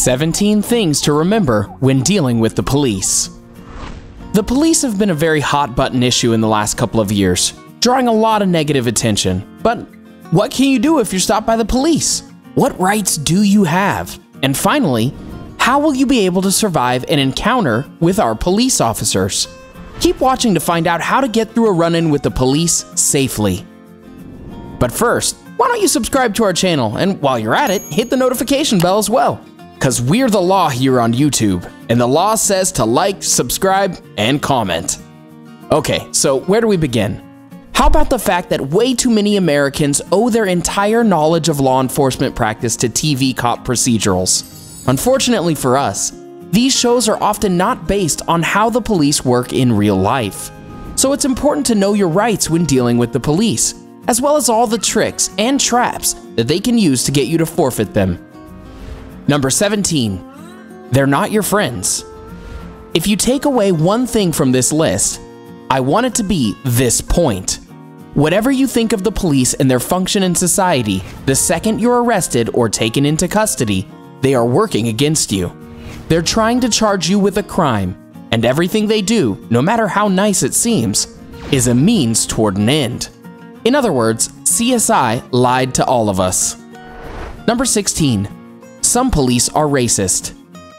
17 things to remember when dealing with the police. The police have been a very hot-button issue in the last couple of years, drawing a lot of negative attention. But what can you do if you're stopped by the police? What rights do you have? And finally, how will you be able to survive an encounter with our police officers? Keep watching to find out how to get through a run-in with the police safely. But first, why don't you subscribe to our channel, and while you're at it, hit the notification bell as well. Cause we're the law here on YouTube, and the law says to like, subscribe, and comment. Okay, so where do we begin? How about the fact that way too many Americans owe their entire knowledge of law enforcement practice to TV cop procedurals? Unfortunately for us, these shows are often not based on how the police work in real life. So it's important to know your rights when dealing with the police, as well as all the tricks and traps that they can use to get you to forfeit them. Number 17, they're not your friends. If you take away one thing from this list, I want it to be this point. Whatever you think of the police and their function in society, the second you're arrested or taken into custody, they are working against you. They're trying to charge you with a crime, and everything they do, no matter how nice it seems, is a means toward an end. In other words, CSI lied to all of us. Number 16. Some police are racist.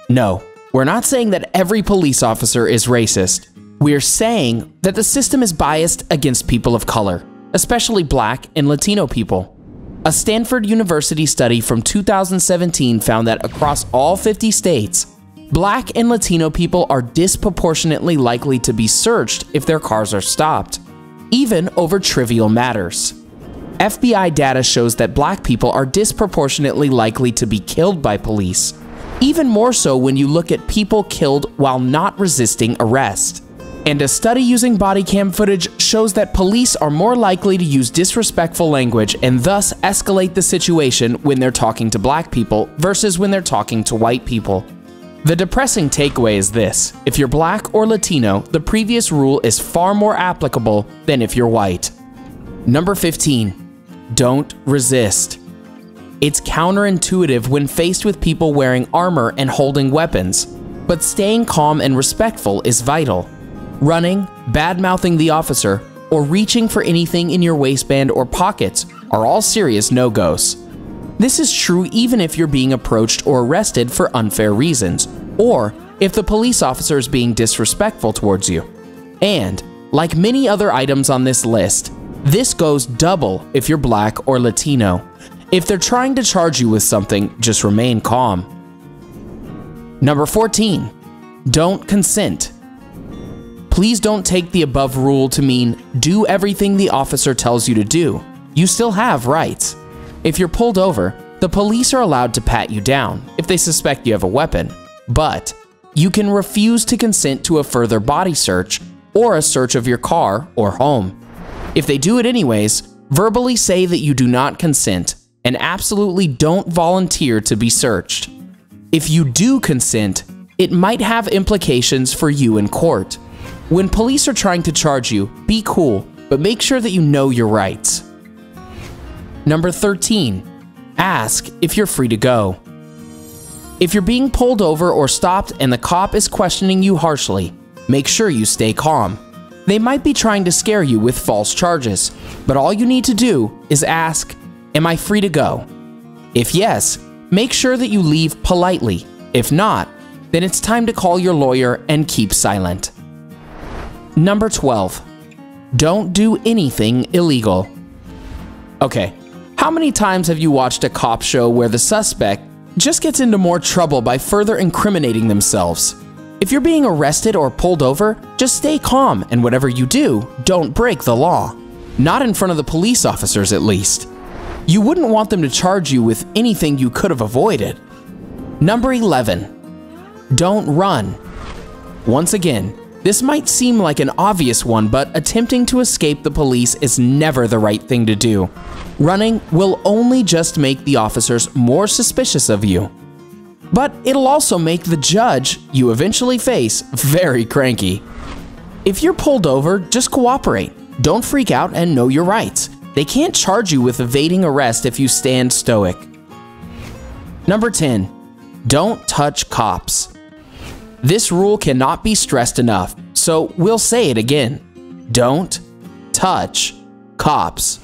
No, we're not saying that every police officer is racist. We're saying that the system is biased against people of color, especially Black and Latino people. A Stanford University study from 2017 found that across all 50 states, Black and Latino people are disproportionately likely to be searched if their cars are stopped, even over trivial matters. FBI data shows that Black people are disproportionately likely to be killed by police, even more so when you look at people killed while not resisting arrest. And a study using body cam footage shows that police are more likely to use disrespectful language and thus escalate the situation when they're talking to Black people versus when they're talking to white people. The depressing takeaway is this: if you're Black or Latino, the previous rule is far more applicable than if you're white. Number 15. Don't resist. It's counterintuitive when faced with people wearing armor and holding weapons, but staying calm and respectful is vital. Running, bad-mouthing the officer, or reaching for anything in your waistband or pockets are all serious no-goes. This is true even if you're being approached or arrested for unfair reasons, or if the police officer is being disrespectful towards you. And, like many other items on this list, this goes double if you're Black or Latino. If they're trying to charge you with something, just remain calm. Number 14, don't consent. Please don't take the above rule to mean do everything the officer tells you to do. You still have rights. If you're pulled over, the police are allowed to pat you down if they suspect you have a weapon, but you can refuse to consent to a further body search or a search of your car or home. If they do it anyways, verbally say that you do not consent and absolutely don't volunteer to be searched. If you do consent, it might have implications for you in court. When police are trying to charge you, be cool, but make sure that you know your rights. Number 13, ask if you're free to go. If you're being pulled over or stopped and the cop is questioning you harshly, make sure you stay calm. They might be trying to scare you with false charges, but all you need to do is ask, am I free to go? If yes, make sure that you leave politely. If not, then it's time to call your lawyer and keep silent. Number 12, don't do anything illegal. Okay, how many times have you watched a cop show where the suspect just gets into more trouble by further incriminating themselves? If you're being arrested or pulled over, just stay calm, and whatever you do, don't break the law. Not in front of the police officers, at least. You wouldn't want them to charge you with anything you could have avoided. Number 11, don't run. Once again, this might seem like an obvious one, but attempting to escape the police is never the right thing to do. Running will only just make the officers more suspicious of you. But it'll also make the judge you eventually face very cranky. If you're pulled over, just cooperate. Don't freak out and know your rights. They can't charge you with evading arrest if you stand stoic. Number 10, Don't touch cops. This rule cannot be stressed enough, so we'll say it again. Don't touch cops.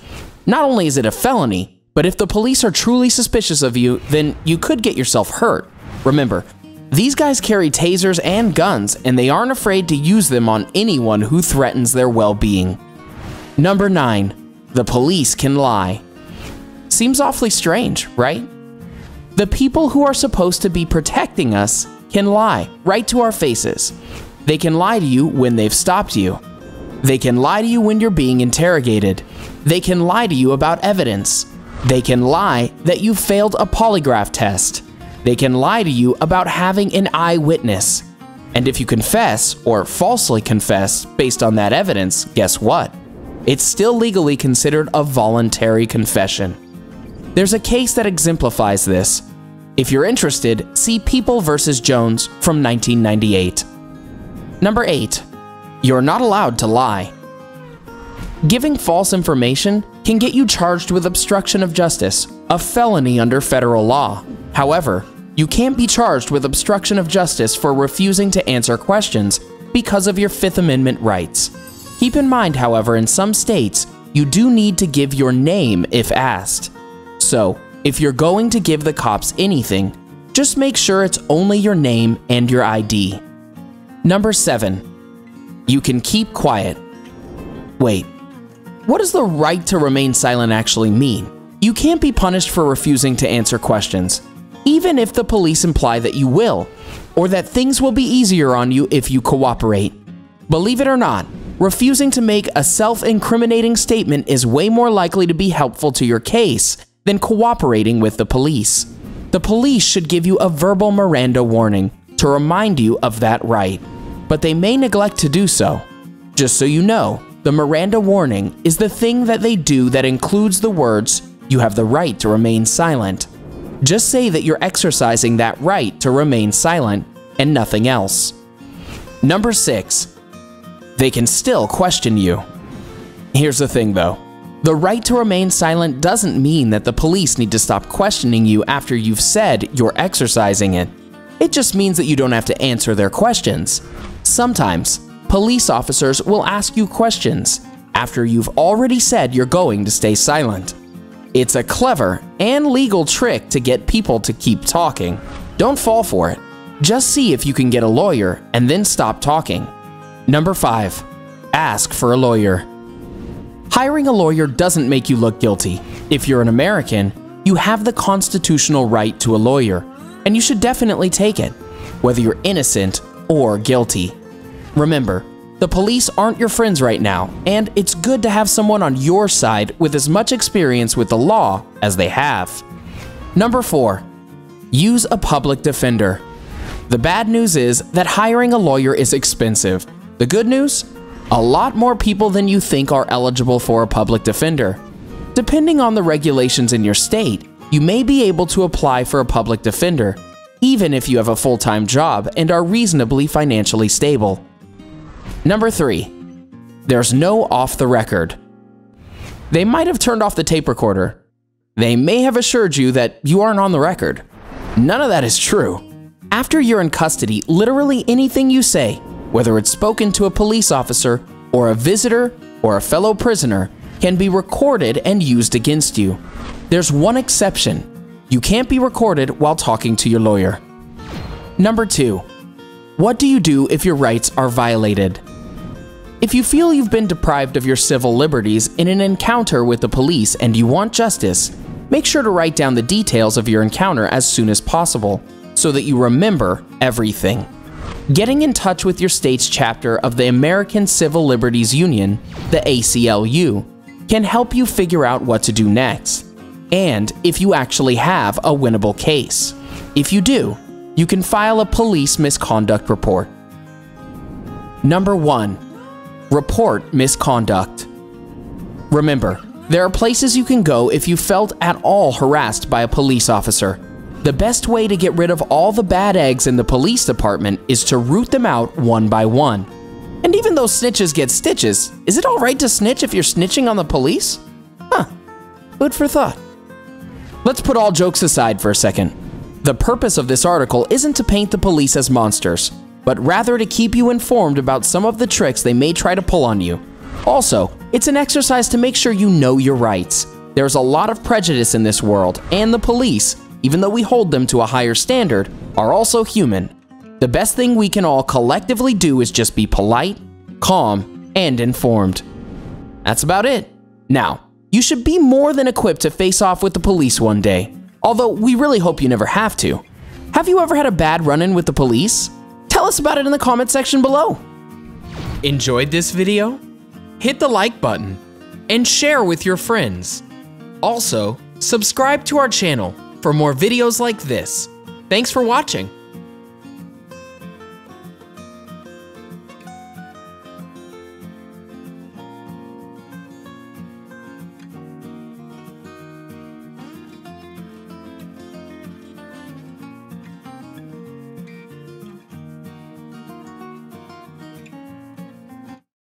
Not only is it a felony, but if the police are truly suspicious of you, then you could get yourself hurt. Remember, these guys carry tasers and guns, and they aren't afraid to use them on anyone who threatens their well-being. Number 9, the police can lie. Seems awfully strange, right? The people who are supposed to be protecting us can lie right to our faces. They can lie to you when they've stopped you. They can lie to you when you're being interrogated. They can lie to you about evidence. They can lie that you failed a polygraph test. They can lie to you about having an eyewitness. And if you confess or falsely confess based on that evidence, guess what? It's still legally considered a voluntary confession. There's a case that exemplifies this. If you're interested, see People vs. Jones from 1998. Number 8, you're not allowed to lie. Giving false information can get you charged with obstruction of justice, a felony under federal law. However, you can't be charged with obstruction of justice for refusing to answer questions because of your Fifth Amendment rights. Keep in mind, however, in some states, you do need to give your name if asked. So, if you're going to give the cops anything, just make sure it's only your name and your ID. Number 7, you can keep quiet. Wait, what does the right to remain silent actually mean? You can't be punished for refusing to answer questions, even if the police imply that you will, or that things will be easier on you if you cooperate. Believe it or not, refusing to make a self-incriminating statement is way more likely to be helpful to your case than cooperating with the police. The police should give you a verbal Miranda warning to remind you of that right, but they may neglect to do so. Just so you know, the Miranda warning is the thing that they do that includes the words, "You have the right to remain silent." Just say that you're exercising that right to remain silent and nothing else. Number 6, they can still question you. Here's the thing though. The right to remain silent doesn't mean that the police need to stop questioning you after you've said you're exercising it. It just means that you don't have to answer their questions. Sometimes, police officers will ask you questions after you've already said you're going to stay silent. It's a clever and legal trick to get people to keep talking. Don't fall for it. Just see if you can get a lawyer and then stop talking. Number 5, ask for a lawyer. Hiring a lawyer doesn't make you look guilty. If you're an American, you have the constitutional right to a lawyer, and you should definitely take it, whether you're innocent or guilty. Remember, the police aren't your friends right now, and it's good to have someone on your side with as much experience with the law as they have. Number 4, use a public defender. The bad news is that hiring a lawyer is expensive. The good news? A lot more people than you think are eligible for a public defender. Depending on the regulations in your state, you may be able to apply for a public defender, even if you have a full-time job and are reasonably financially stable. Number 3, there's no off the record. They might have turned off the tape recorder. They may have assured you that you aren't on the record. None of that is true. After you're in custody, literally anything you say, whether it's spoken to a police officer or a visitor or a fellow prisoner, can be recorded and used against you. There's one exception. You can't be recorded while talking to your lawyer. Number 2, what do you do if your rights are violated? If you feel you've been deprived of your civil liberties in an encounter with the police and you want justice, make sure to write down the details of your encounter as soon as possible so that you remember everything. Getting in touch with your state's chapter of the American Civil Liberties Union, the ACLU, can help you figure out what to do next, and if you actually have a winnable case. If you do, you can file a police misconduct report. Number 1, report misconduct. Remember, there are places you can go if you felt at all harassed by a police officer. The best way to get rid of all the bad eggs in the police department is to root them out one by one. And even though snitches get stitches, is it alright to snitch if you're snitching on the police? Huh, food for thought. Let's put all jokes aside for a second. The purpose of this article isn't to paint the police as monsters, but rather to keep you informed about some of the tricks they may try to pull on you. Also, it's an exercise to make sure you know your rights. There's a lot of prejudice in this world, and the police, even though we hold them to a higher standard, are also human. The best thing we can all collectively do is just be polite, calm, and informed. That's about it. Now, you should be more than equipped to face off with the police one day, although we really hope you never have to. Have you ever had a bad run-in with the police? Tell us about it in the comment section below. Enjoyed this video? Hit the like button and share with your friends. Also, subscribe to our channel for more videos like this. Thanks for watching.